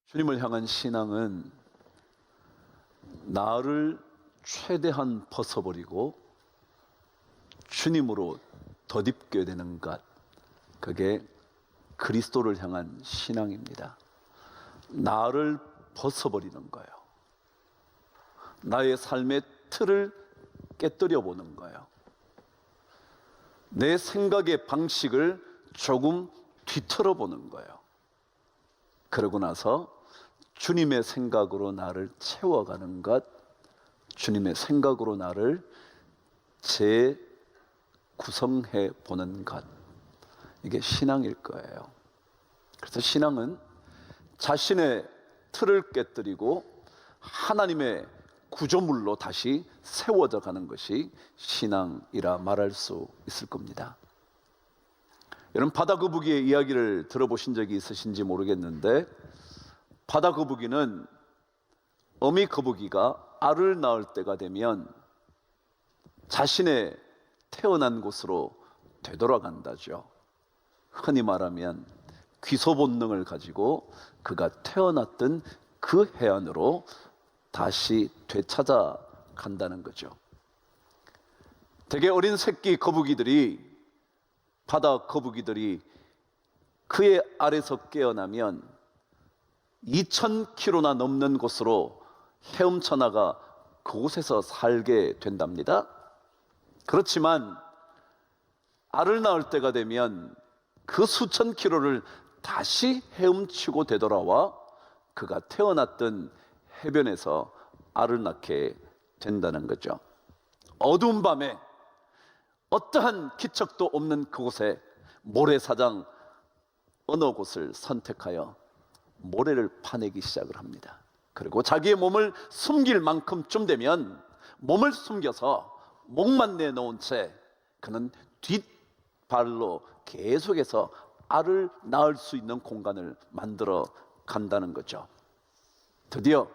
주님을 향한 신앙은 나를 최대한 벗어버리고 주님으로 덧입게 되는 것, 그게 그리스도를 향한 신앙입니다. 나를 벗어버리는 거예요. 나의 삶의 틀을 깨뜨려 보는 거예요. 내 생각의 방식을 조금 뒤틀어 보는 거예요. 그러고 나서 주님의 생각으로 나를 채워가는 것, 주님의 생각으로 나를 재구성해 보는 것, 이게 신앙일 거예요. 그래서 신앙은 자신의 틀을 깨뜨리고 하나님의 구조물로 다시 세워져 가는 것이 신앙이라 말할 수 있을 겁니다. 여러분, 바다 거북이의 이야기를 들어보신 적이 있으신지 모르겠는데, 바다 거북이는 어미 거북이가 알을 낳을 때가 되면 자신의 태어난 곳으로 되돌아간다죠. 흔히 말하면 귀소 본능을 가지고 그가 태어났던 그 해안으로 다시 되찾아 간다는 거죠. 되게 어린 새끼 거북이들이, 바다 거북이들이 그의 알에서 깨어나면 2000km나 넘는 곳으로 헤엄쳐 나가 그곳에서 살게 된답니다. 그렇지만 알을 낳을 때가 되면 그 수천 킬로를 다시 헤엄치고 되돌아와 그가 태어났던 해변에서 알을 낳게 된다는 거죠. 어두운 밤에 어떠한 기척도 없는 그곳에 모래사장 어느 곳을 선택하여 모래를 파내기 시작을 합니다. 그리고 자기의 몸을 숨길 만큼쯤 되면 몸을 숨겨서 목만 내놓은 채 그는 뒷발로 계속해서 알을 낳을 수 있는 공간을 만들어 간다는 거죠. 드디어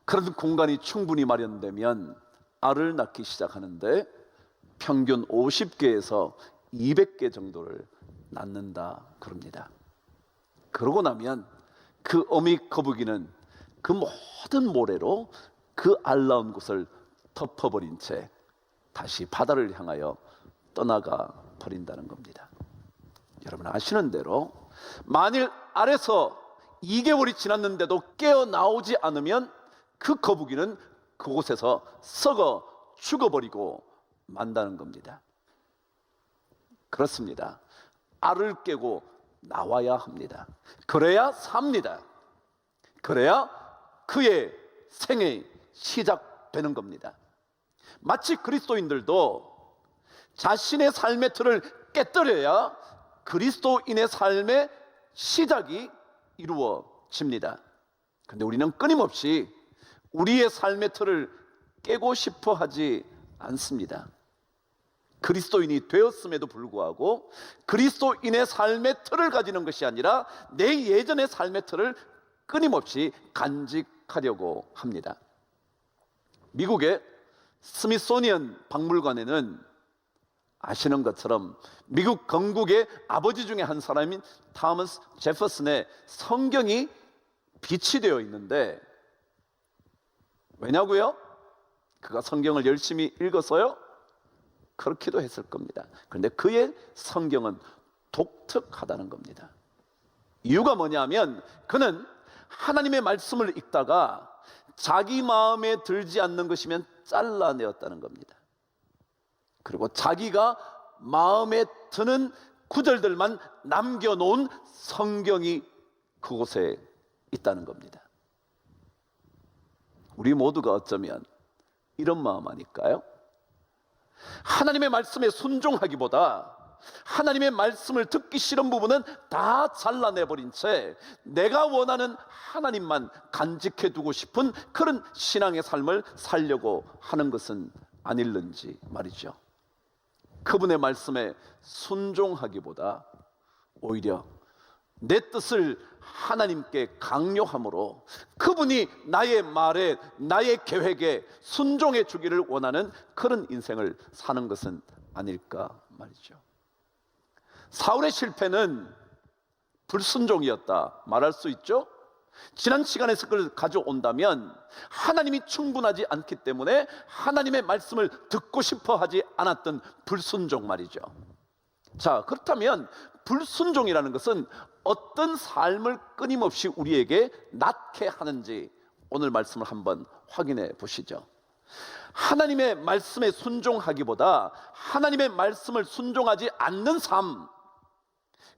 그런 공간이 충분히 마련되면 알을 낳기 시작하는데 평균 50개에서 200개 정도를 낳는다 그럽니다. 그러고 나면 그 어미 거북이는 그 모든 모래로 그 알 낳은 곳을 덮어버린 채 다시 바다를 향하여 떠나가 버린다는 겁니다. 여러분 아시는 대로 만일 알에서 2개월이 지났는데도 깨어나오지 않으면 그 거북이는 그곳에서 썩어 죽어버리고 만다는 겁니다. 그렇습니다. 알을 깨고 나와야 합니다. 그래야 삽니다. 그래야 그의 생이 시작되는 겁니다. 마치 그리스도인들도 자신의 삶의 틀을 깨뜨려야 그리스도인의 삶의 시작이 이루어집니다. 그런데 우리는 끊임없이 우리의 삶의 틀을 깨고 싶어 하지 않습니다. 그리스도인이 되었음에도 불구하고 그리스도인의 삶의 틀을 가지는 것이 아니라 내 예전의 삶의 틀을 끊임없이 간직하려고 합니다. 미국의 스미소니언 박물관에는 아시는 것처럼 미국 건국의 아버지 중에 한 사람인 토마스 제퍼슨의 성경이 비치되어 있는데, 왜냐고요? 그가 성경을 열심히 읽어서요? 그렇기도 했을 겁니다. 그런데 그의 성경은 독특하다는 겁니다. 이유가 뭐냐면 그는 하나님의 말씀을 읽다가 자기 마음에 들지 않는 것이면 잘라내었다는 겁니다. 그리고 자기가 마음에 드는 구절들만 남겨놓은 성경이 그곳에 있다는 겁니다. 우리 모두가 어쩌면 이런 마음 아닐까요? 하나님의 말씀에 순종하기보다 하나님의 말씀을 듣기 싫은 부분은 다 잘라내버린 채 내가 원하는 하나님만 간직해 두고 싶은 그런 신앙의 삶을 살려고 하는 것은 아닐는지 말이죠. 그분의 말씀에 순종하기보다 오히려 내 뜻을 하나님께 강요함으로 그분이 나의 말에, 나의 계획에 순종해 주기를 원하는 그런 인생을 사는 것은 아닐까 말이죠. 사울의 실패는 불순종이었다 말할 수 있죠? 지난 시간에서 그걸 가져온다면 하나님이 충분하지 않기 때문에 하나님의 말씀을 듣고 싶어 하지 않았던 불순종 말이죠. 자, 그렇다면 불순종이라는 것은 어떤 삶을 끊임없이 우리에게 낳게 하는지 오늘 말씀을 한번 확인해 보시죠. 하나님의 말씀에 순종하기보다 하나님의 말씀을 순종하지 않는 삶,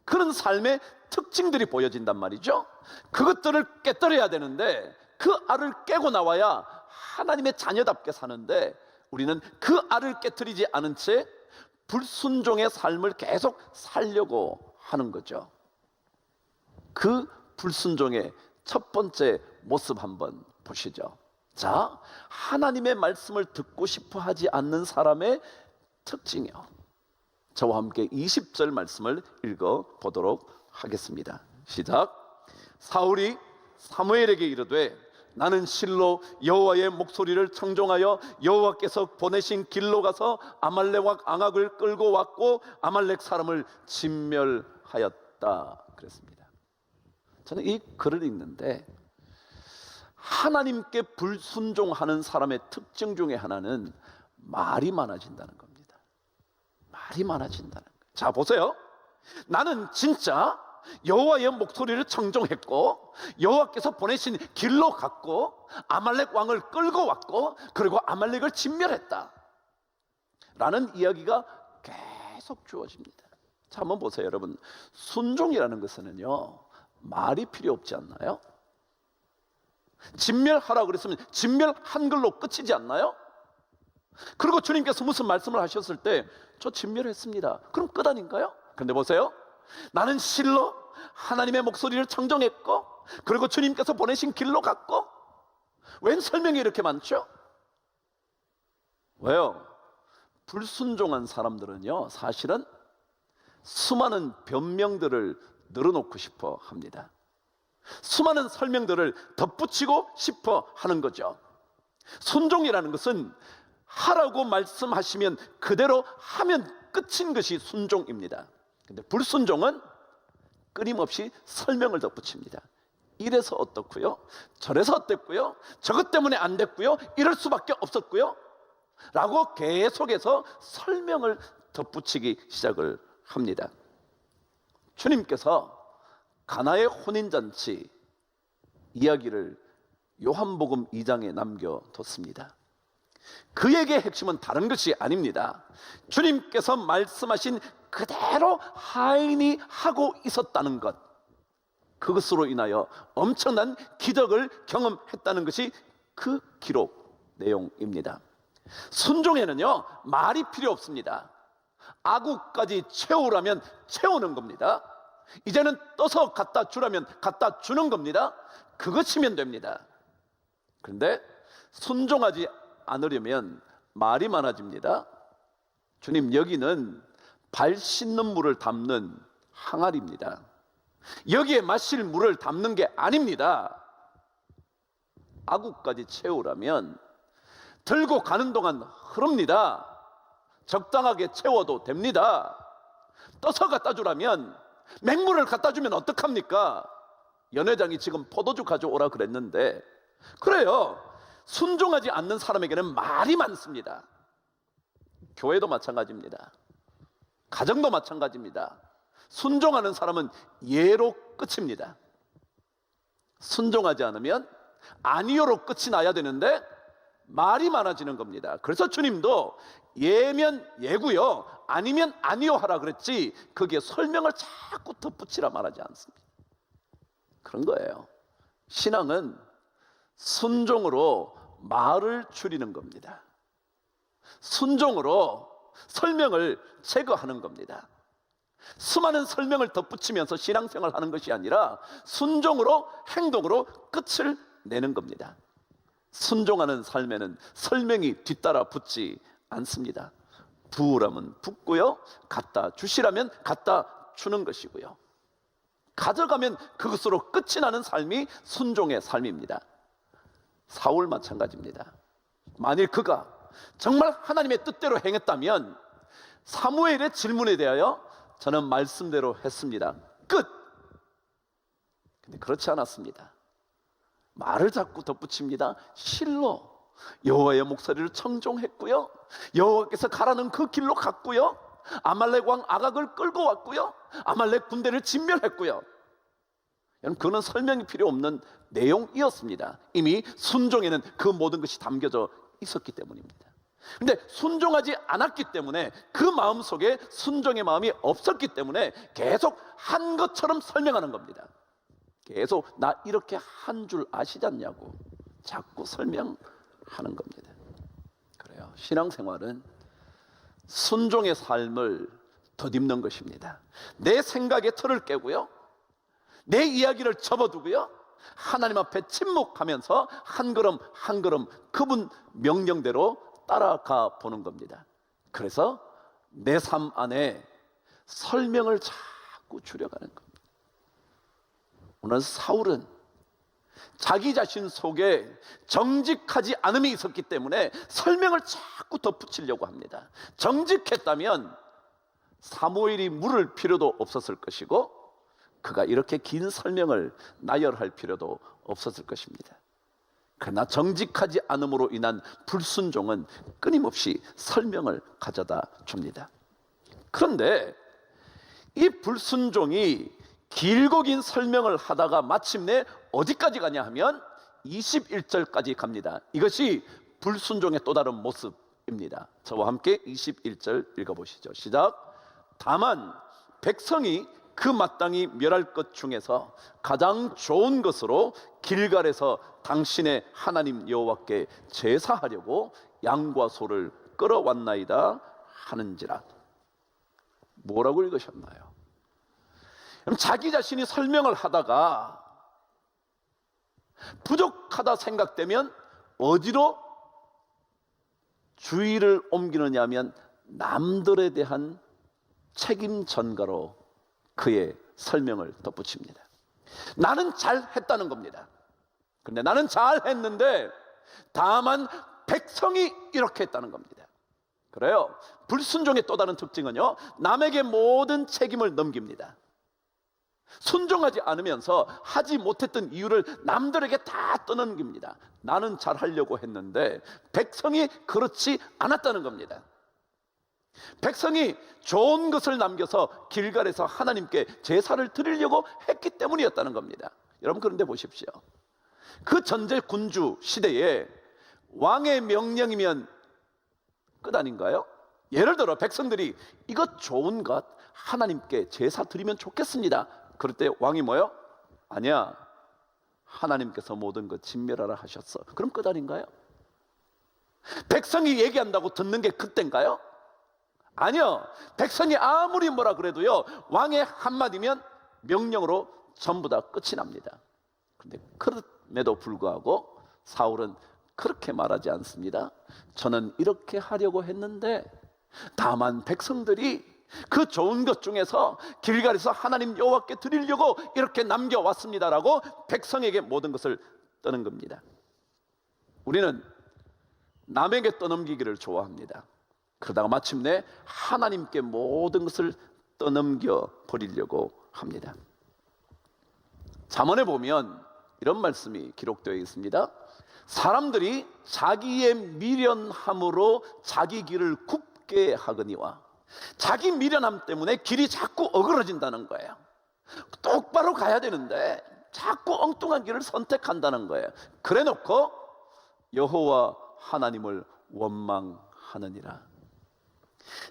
그런 삶의 특징들이 보여진단 말이죠. 그것들을 깨뜨려야 되는데 그 알을 깨고 나와야 하나님의 자녀답게 사는데 우리는 그 알을 깨뜨리지 않은 채 불순종의 삶을 계속 살려고 하는 거죠. 그 불순종의 첫 번째 모습 한번 보시죠. 자, 하나님의 말씀을 듣고 싶어 하지 않는 사람의 특징이요. 저와 함께 20절 말씀을 읽어 보도록 하겠습니다. 시작. 사울이 사무엘에게 이르되 나는 실로 여호와의 목소리를 청종하여 여호와께서 보내신 길로 가서 아말렉과 앙악을 끌고 왔고 아말렉 사람을 진멸하였다 그랬습니다. 저는 이 글을 읽는데 하나님께 불순종하는 사람의 특징 중에 하나는 말이 많아진다는 겁니다. 말이 많아진다는 거예요. 자, 보세요. 나는 진짜 여호와의 목소리를 청종했고 여호와께서 보내신 길로 갔고 아말렉 왕을 끌고 왔고 그리고 아말렉을 진멸했다 라는 이야기가 계속 주어집니다. 자, 한번 보세요. 여러분, 순종이라는 것은요 말이 필요 없지 않나요? 진멸하라고 그랬으면 진멸한 걸로 끝이지 않나요? 그리고 주님께서 무슨 말씀을 하셨을 때 저 진멸했습니다, 그럼 끝 아닌가요? 근데 보세요. 나는 실로 하나님의 목소리를 청종했고 그리고 주님께서 보내신 길로 갔고. 웬 설명이 이렇게 많죠? 왜요? 불순종한 사람들은요 사실은 수많은 변명들을 늘어놓고 싶어 합니다. 수많은 설명들을 덧붙이고 싶어 하는 거죠. 순종이라는 것은 하라고 말씀하시면 그대로 하면 끝인 것이 순종입니다. 근데 불순종은 끊임없이 설명을 덧붙입니다. 이래서 어떻고요? 저래서 어땠고요? 저것 때문에 안 됐고요? 이럴 수밖에 없었고요? 라고 계속해서 설명을 덧붙이기 시작을 합니다. 주님께서 가나의 혼인잔치 이야기를 요한복음 2장에 남겨뒀습니다. 그에게 핵심은 다른 것이 아닙니다. 주님께서 말씀하신 그대로 하인이 하고 있었다는 것, 그것으로 인하여 엄청난 기적을 경험했다는 것이 그 기록 내용입니다. 순종에는요 말이 필요 없습니다. 아구까지 채우라면 채우는 겁니다. 이제는 떠서 갖다 주라면 갖다 주는 겁니다. 그것이면 됩니다. 그런데 순종하지 않으려면 말이 많아집니다. 주님, 여기는 발 씻는 물을 담는 항아리입니다. 여기에 마실 물을 담는 게 아닙니다. 아구까지 채우라면 들고 가는 동안 흐릅니다. 적당하게 채워도 됩니다. 떠서 갖다 주라면, 맹물을 갖다 주면 어떡합니까? 연회장이 지금 포도주 가져오라 그랬는데, 그래요. 순종하지 않는 사람에게는 말이 많습니다. 교회도 마찬가지입니다. 가정도 마찬가지입니다. 순종하는 사람은 예로 끝입니다. 순종하지 않으면 아니요로 끝이 나야 되는데 말이 많아지는 겁니다. 그래서 주님도 예면 예고요, 아니면 아니요 하라 그랬지 거기에 설명을 자꾸 덧붙이라 말하지 않습니다. 그런 거예요. 신앙은 순종으로 말을 줄이는 겁니다. 순종으로 설명을 제거하는 겁니다. 수많은 설명을 덧붙이면서 신앙생활을 하는 것이 아니라 순종으로, 행동으로 끝을 내는 겁니다. 순종하는 삶에는 설명이 뒤따라 붙지 않습니다. 부으라면 붓고요, 갖다 주시라면 갖다 주는 것이고요, 가져가면 그것으로 끝이 나는 삶이 순종의 삶입니다. 사울 마찬가지입니다. 만일 그가 정말 하나님의 뜻대로 행했다면 사무엘의 질문에 대하여 저는 말씀대로 했습니다. 끝! 그렇지 않았습니다. 말을 자꾸 덧붙입니다. 실로 여호와의 목소리를 청종했고요, 여호와께서 가라는 그 길로 갔고요, 아말렉 왕 아각을 끌고 왔고요, 아말렉 군대를 진멸했고요. 그는 설명이 필요 없는 내용이었습니다. 이미 순종에는 그 모든 것이 담겨져 있었기 때문입니다. 근데 순종하지 않았기 때문에, 그 마음속에 순종의 마음이 없었기 때문에 계속 한 것처럼 설명하는 겁니다. 계속 나 이렇게 한 줄 아시지 않냐고 자꾸 설명하는 겁니다. 그래요. 신앙생활은 순종의 삶을 덧입는 것입니다. 내 생각의 틀을 깨고요, 내 이야기를 접어두고요, 하나님 앞에 침묵하면서 한 걸음 한 걸음 그분 명령대로 따라가 보는 겁니다. 그래서 내 삶 안에 설명을 자꾸 줄여가는 겁니다. 오늘 사울은 자기 자신 속에 정직하지 않음이 있었기 때문에 설명을 자꾸 덧붙이려고 합니다. 정직했다면 사무엘이 물을 필요도 없었을 것이고, 그가 이렇게 긴 설명을 나열할 필요도 없었을 것입니다. 그러나 정직하지 않음으로 인한 불순종은 끊임없이 설명을 가져다 줍니다. 그런데 이 불순종이 길고 긴 설명을 하다가 마침내 어디까지 가냐 하면 21절까지 갑니다. 이것이 불순종의 또 다른 모습입니다. 저와 함께 21절 읽어보시죠. 시작. 다만 백성이 그 마땅히 멸할 것 중에서 가장 좋은 것으로 길갈에서 당신의 하나님 여호와께 제사하려고 양과 소를 끌어왔나이다 하는지라. 뭐라고 읽으셨나요? 그럼 자기 자신이 설명을 하다가 부족하다 생각되면 어디로 주의를 옮기느냐 하면 남들에 대한 책임 전가로 그의 설명을 덧붙입니다. 나는 잘했다는 겁니다. 근데 나는 잘했는데 다만 백성이 이렇게 했다는 겁니다. 그래요. 불순종의 또 다른 특징은요, 남에게 모든 책임을 넘깁니다. 순종하지 않으면서 하지 못했던 이유를 남들에게 다 떠넘깁니다. 나는 잘하려고 했는데 백성이 그렇지 않았다는 겁니다. 백성이 좋은 것을 남겨서 길갈에서 하나님께 제사를 드리려고 했기 때문이었다는 겁니다. 여러분, 그런데 보십시오. 그 전제 군주 시대에 왕의 명령이면 끝 아닌가요? 예를 들어 백성들이 이것 좋은 것 하나님께 제사 드리면 좋겠습니다. 그럴 때 왕이 뭐요? 아니야, 하나님께서 모든 것 진멸하라 하셨어. 그럼 끝 아닌가요? 백성이 얘기한다고 듣는 게 그때인가요? 아니요. 백성이 아무리 뭐라 그래도요, 왕의 한마디면 명령으로 전부 다 끝이 납니다. 그런데 그럼에도 불구하고 사울은 그렇게 말하지 않습니다. 저는 이렇게 하려고 했는데 다만 백성들이 그 좋은 것 중에서 길갈에서 하나님 여호와께 드리려고 이렇게 남겨왔습니다라고 백성에게 모든 것을 떠는 겁니다. 우리는 남에게 떠넘기기를 좋아합니다. 그러다가 마침내 하나님께 모든 것을 떠넘겨 버리려고 합니다. 잠언에 보면 이런 말씀이 기록되어 있습니다. 사람들이 자기의 미련함으로 자기 길을 굽게 하거니와, 자기 미련함 때문에 길이 자꾸 어그러진다는 거예요. 똑바로 가야 되는데 자꾸 엉뚱한 길을 선택한다는 거예요. 그래 놓고 여호와 하나님을 원망하느니라.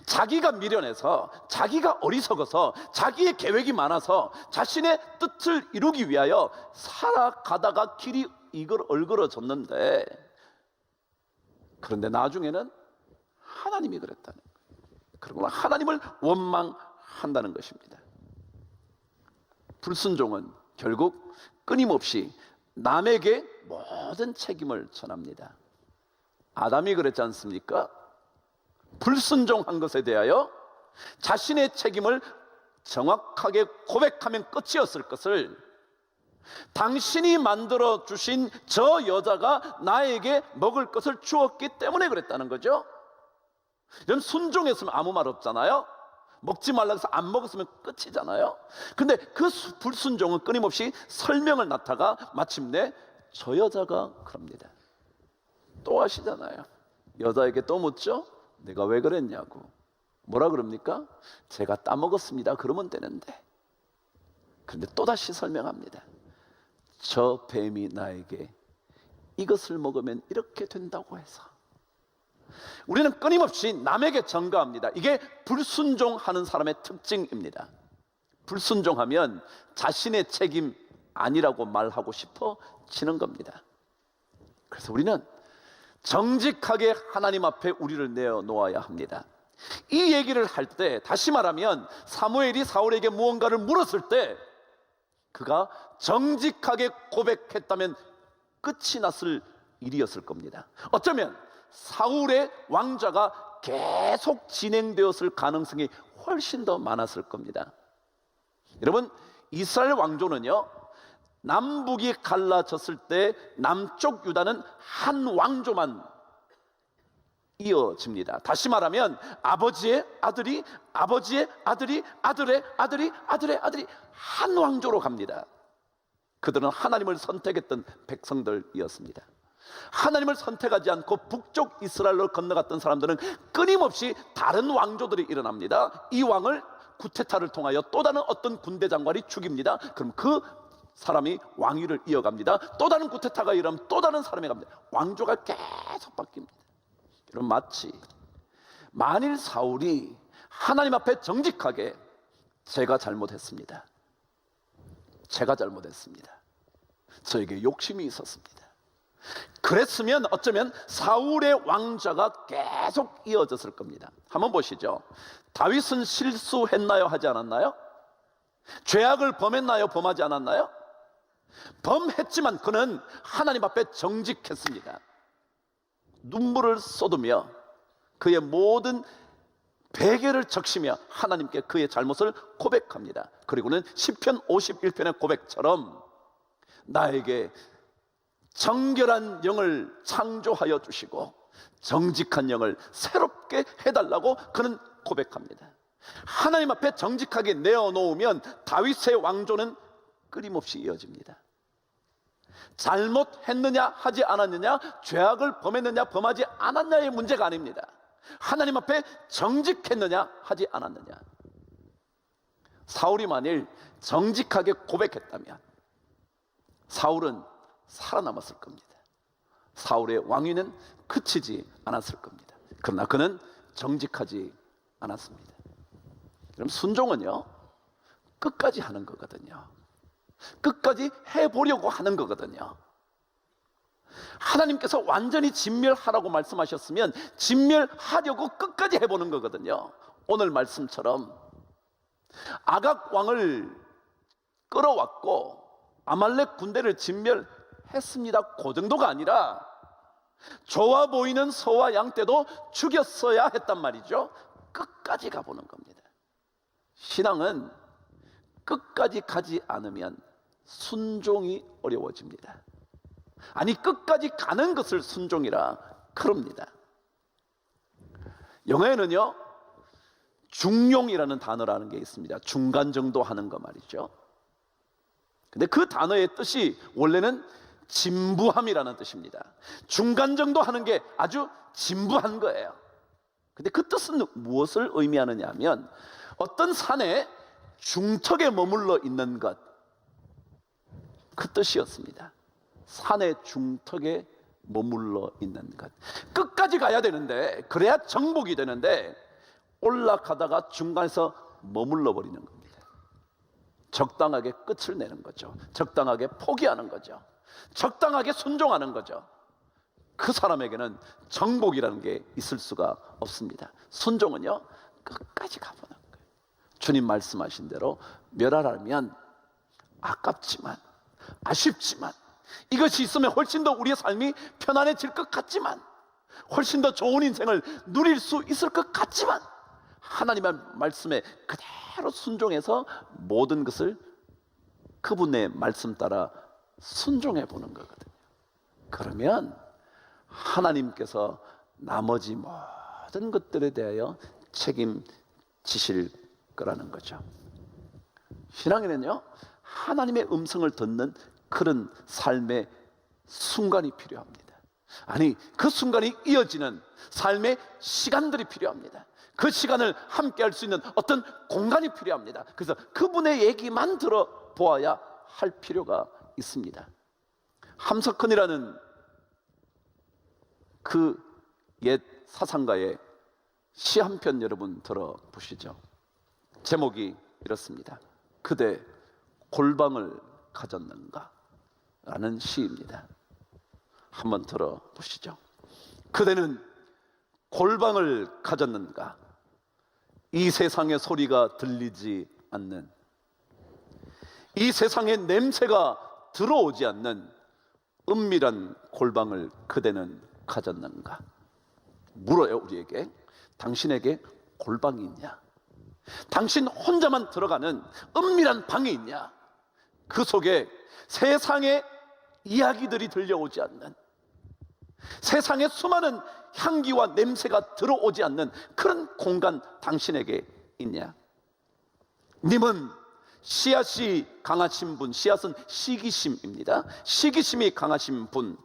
자기가 미련해서, 자기가 어리석어서, 자기의 계획이 많아서 자신의 뜻을 이루기 위하여 살아가다가 길이 얼그러졌는데, 그런데 나중에는 하나님이 그랬다는 거예요. 그러고 하나님을 원망한다는 것입니다. 불순종은 결국 끊임없이 남에게 모든 책임을 전합니다. 아담이 그랬지 않습니까? 불순종한 것에 대하여 자신의 책임을 정확하게 고백하면 끝이었을 것을, 당신이 만들어 주신 저 여자가 나에게 먹을 것을 주었기 때문에 그랬다는 거죠. 이런 순종했으면 아무 말 없잖아요. 먹지 말라고 해서 안 먹었으면 끝이잖아요. 근데 그 불순종은 끊임없이 설명을 낳다가 마침내 저 여자가 그럽니다. 또 하시잖아요. 여자에게 또 묻죠. 내가 왜 그랬냐고. 뭐라 그럽니까? 제가 따먹었습니다. 그러면 되는데. 그런데 또다시 설명합니다. 저 뱀이 나에게 이것을 먹으면 이렇게 된다고 해서. 우리는 끊임없이 남에게 전가합니다. 이게 불순종하는 사람의 특징입니다. 불순종하면 자신의 책임 아니라고 말하고 싶어지는 겁니다. 그래서 우리는 정직하게 하나님 앞에 우리를 내어놓아야 합니다. 이 얘기를 할 때, 다시 말하면 사무엘이 사울에게 무언가를 물었을 때 그가 정직하게 고백했다면 끝이 났을 일이었을 겁니다. 어쩌면 사울의 왕좌가 계속 진행되었을 가능성이 훨씬 더 많았을 겁니다. 여러분, 이스라엘 왕조는요, 남북이 갈라졌을 때 남쪽 유다는 한 왕조만 이어집니다. 다시 말하면 아버지의 아들이 아버지의 아들이 아들의 아들이 아들의 아들이 한 왕조로 갑니다. 그들은 하나님을 선택했던 백성들이었습니다. 하나님을 선택하지 않고 북쪽 이스라엘로 건너갔던 사람들은 끊임없이 다른 왕조들이 일어납니다. 이 왕을 쿠데타를 통하여 또 다른 어떤 군대 장관이 죽입니다. 그럼 그 사람이 왕위를 이어갑니다. 또 다른 쿠데타가 일어나면 또 다른 사람이 갑니다. 왕조가 계속 바뀝니다. 여러분, 마치 만일 사울이 하나님 앞에 정직하게 제가 잘못했습니다, 저에게 욕심이 있었습니다, 그랬으면 어쩌면 사울의 왕좌가 계속 이어졌을 겁니다. 한번 보시죠. 다윗은 실수했나요? 하지 않았나요? 죄악을 범했나요? 범하지 않았나요? 범했지만 그는 하나님 앞에 정직했습니다. 눈물을 쏟으며 그의 모든 베개를 적시며 하나님께 그의 잘못을 고백합니다. 그리고는 시편 51편의 고백처럼 나에게 정결한 영을 창조하여 주시고 정직한 영을 새롭게 해달라고 그는 고백합니다. 하나님 앞에 정직하게 내어놓으면 다윗의 왕조는 끊임없이 이어집니다. 잘못했느냐 하지 않았느냐, 죄악을 범했느냐 범하지 않았냐의 문제가 아닙니다. 하나님 앞에 정직했느냐 하지 않았느냐. 사울이 만일 정직하게 고백했다면 사울은 살아남았을 겁니다. 사울의 왕위는 그치지 않았을 겁니다. 그러나 그는 정직하지 않았습니다. 그럼 순종은요, 끝까지 하는 거거든요. 끝까지 해보려고 하는 거거든요. 하나님께서 완전히 진멸하라고 말씀하셨으면 진멸하려고 끝까지 해보는 거거든요. 오늘 말씀처럼 아각 왕을 끌어왔고 아말렉 군대를 진멸했습니다, 그 정도가 아니라 좋아 보이는 소와 양 떼도 죽였어야 했단 말이죠. 끝까지 가보는 겁니다. 신앙은 끝까지 가지 않으면 순종이 어려워집니다. 아니, 끝까지 가는 것을 순종이라 그럽니다. 영어에는요, 중용이라는 단어라는 게 있습니다. 중간 정도 하는 거 말이죠. 근데 그 단어의 뜻이 원래는 진부함이라는 뜻입니다. 중간 정도 하는 게 아주 진부한 거예요. 근데 그 뜻은 무엇을 의미하느냐 하면 어떤 산에 중턱에 머물러 있는 것, 그 뜻이었습니다. 산의 중턱에 머물러 있는 것. 끝까지 가야 되는데, 그래야 정복이 되는데 올라가다가 중간에서 머물러 버리는 겁니다. 적당하게 끝을 내는 거죠. 적당하게 포기하는 거죠. 적당하게 순종하는 거죠. 그 사람에게는 정복이라는 게 있을 수가 없습니다. 순종은요, 끝까지 가보는 거예요. 주님 말씀하신 대로 멸하라면 아깝지만, 아쉽지만, 이것이 있으면 훨씬 더 우리의 삶이 편안해질 것 같지만, 훨씬 더 좋은 인생을 누릴 수 있을 것 같지만, 하나님의 말씀에 그대로 순종해서 모든 것을 그분의 말씀 따라 순종해 보는 거거든요. 그러면 하나님께서 나머지 모든 것들에 대하여 책임지실 거라는 거죠. 신앙에는요, 하나님의 음성을 듣는 그런 삶의 순간이 필요합니다. 아니, 그 순간이 이어지는 삶의 시간들이 필요합니다. 그 시간을 함께 할 수 있는 어떤 공간이 필요합니다. 그래서 그분의 얘기만 들어보아야 할 필요가 있습니다. 함석헌이라는 그 옛 사상가의 시 한 편 여러분 들어보시죠. 제목이 이렇습니다. 그대 골방을 가졌는가? 라는 시입니다. 한번 들어보시죠. 그대는 골방을 가졌는가? 이 세상의 소리가 들리지 않는, 이 세상의 냄새가 들어오지 않는 은밀한 골방을 그대는 가졌는가? 물어요, 우리에게. 당신에게 골방이 있냐? 당신 혼자만 들어가는 은밀한 방이 있냐? 그 속에 세상의 이야기들이 들려오지 않는, 세상의 수많은 향기와 냄새가 들어오지 않는 그런 공간 당신에게 있냐? 님은 씨앗이 강하신 분, 씨앗은 시기심입니다. 시기심이 강하신 분,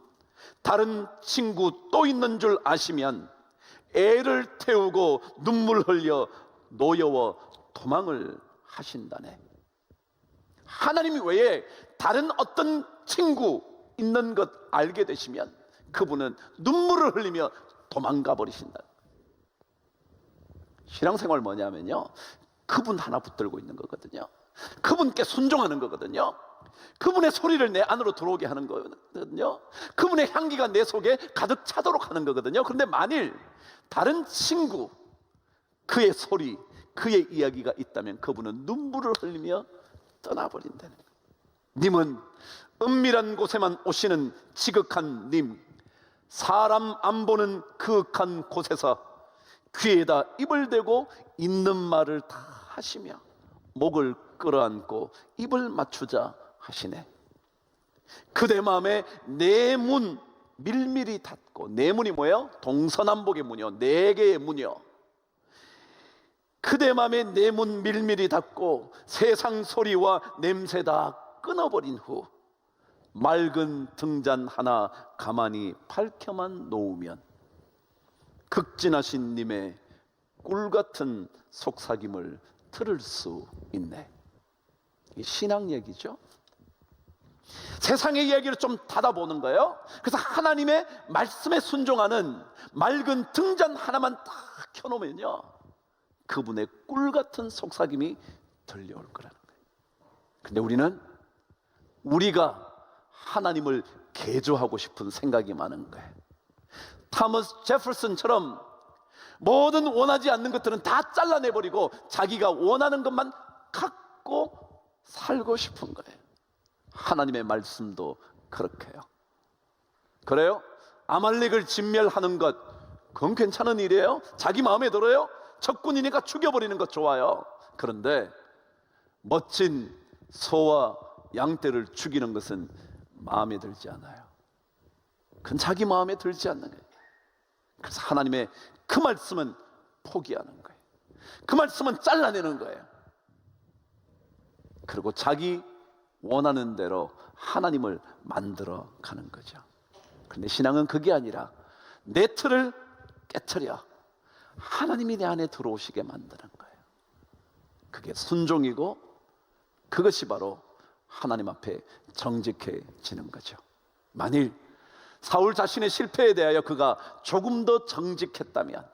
다른 친구 또 있는 줄 아시면 애를 태우고 눈물 흘려 노여워 도망을 하신다네. 하나님 외에 다른 어떤 친구 있는 것 알게 되시면 그분은 눈물을 흘리며 도망가 버리신다. 신앙생활 뭐냐면요, 그분 하나 붙들고 있는 거거든요. 그분께 순종하는 거거든요. 그분의 소리를 내 안으로 들어오게 하는 거거든요. 그분의 향기가 내 속에 가득 차도록 하는 거거든요. 그런데 만일 다른 친구, 그의 소리, 그의 이야기가 있다면 그분은 눈물을 흘리며 떠나버린다는 거예요. 님은 은밀한 곳에만 오시는 지극한 님, 사람 안 보는 그윽한 곳에서 귀에다 입을 대고 있는 말을 다 하시며 목을 끌어안고 입을 맞추자 하시네. 그대 마음에 네 문 밀밀히 닫고, 네 문이 뭐예요? 동서남북의 문이요, 네 개의 문이요. 그대 마음에 네 문 밀밀히 닫고 세상 소리와 냄새 다 끊어버린 후 맑은 등잔 하나 가만히 밝혀만 놓으면 극진하신 님의 꿀같은 속삭임을 들을 수 있네. 이 신앙 얘기죠. 세상의 이야기를 좀 닫아보는 거예요. 그래서 하나님의 말씀에 순종하는 맑은 등잔 하나만 딱 켜놓으면요, 그분의 꿀같은 속삭임이 들려올 거라는 거예요. 근데 우리는 우리가 하나님을 개조하고 싶은 생각이 많은 거예요. 타머스 제퍼슨처럼 모든 원하지 않는 것들은 다 잘라내버리고 자기가 원하는 것만 갖고 살고 싶은 거예요. 하나님의 말씀도 그렇게요. 그래요? 아말렉을 진멸하는 것, 그건 괜찮은 일이에요. 자기 마음에 들어요. 적군이니까 죽여버리는 것 좋아요. 그런데 멋진 소와 양떼를 죽이는 것은 마음에 들지 않아요. 그건 자기 마음에 들지 않는 거예요. 그래서 하나님의 그 말씀은 포기하는 거예요. 그 말씀은 잘라내는 거예요. 그리고 자기 원하는 대로 하나님을 만들어 가는 거죠. 그런데 신앙은 그게 아니라 내 틀을 깨트려 하나님이 내 안에 들어오시게 만드는 거예요. 그게 순종이고 그것이 바로 하나님 앞에 정직해지는 거죠. 만일 사울 자신의 실패에 대하여 그가 조금 더 정직했다면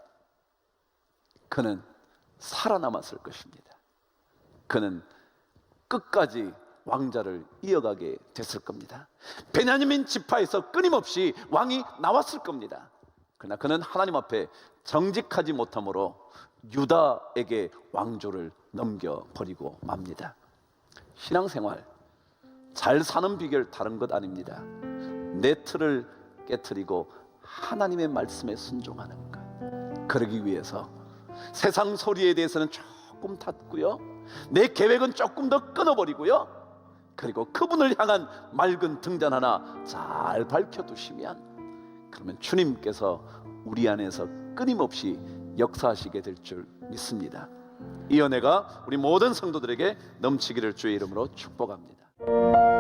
그는 살아남았을 것입니다. 그는 끝까지 왕자를 이어가게 됐을 겁니다. 베냐민 지파에서 끊임없이 왕이 나왔을 겁니다. 그러나 그는 하나님 앞에 정직하지 못함으로 유다에게 왕조를 넘겨버리고 맙니다. 신앙생활 잘 사는 비결 다른 것 아닙니다. 내 틀을 깨트리고 하나님의 말씀에 순종하는 것. 그러기 위해서 세상 소리에 대해서는 조금 닫고요, 내 계획은 조금 더 끊어버리고요, 그리고 그분을 향한 맑은 등잔 하나 잘 밝혀두시면 그러면 주님께서 우리 안에서 끊임없이 역사하시게 될 줄 믿습니다. 이 은혜가 우리 모든 성도들에게 넘치기를 주의 이름으로 축복합니다.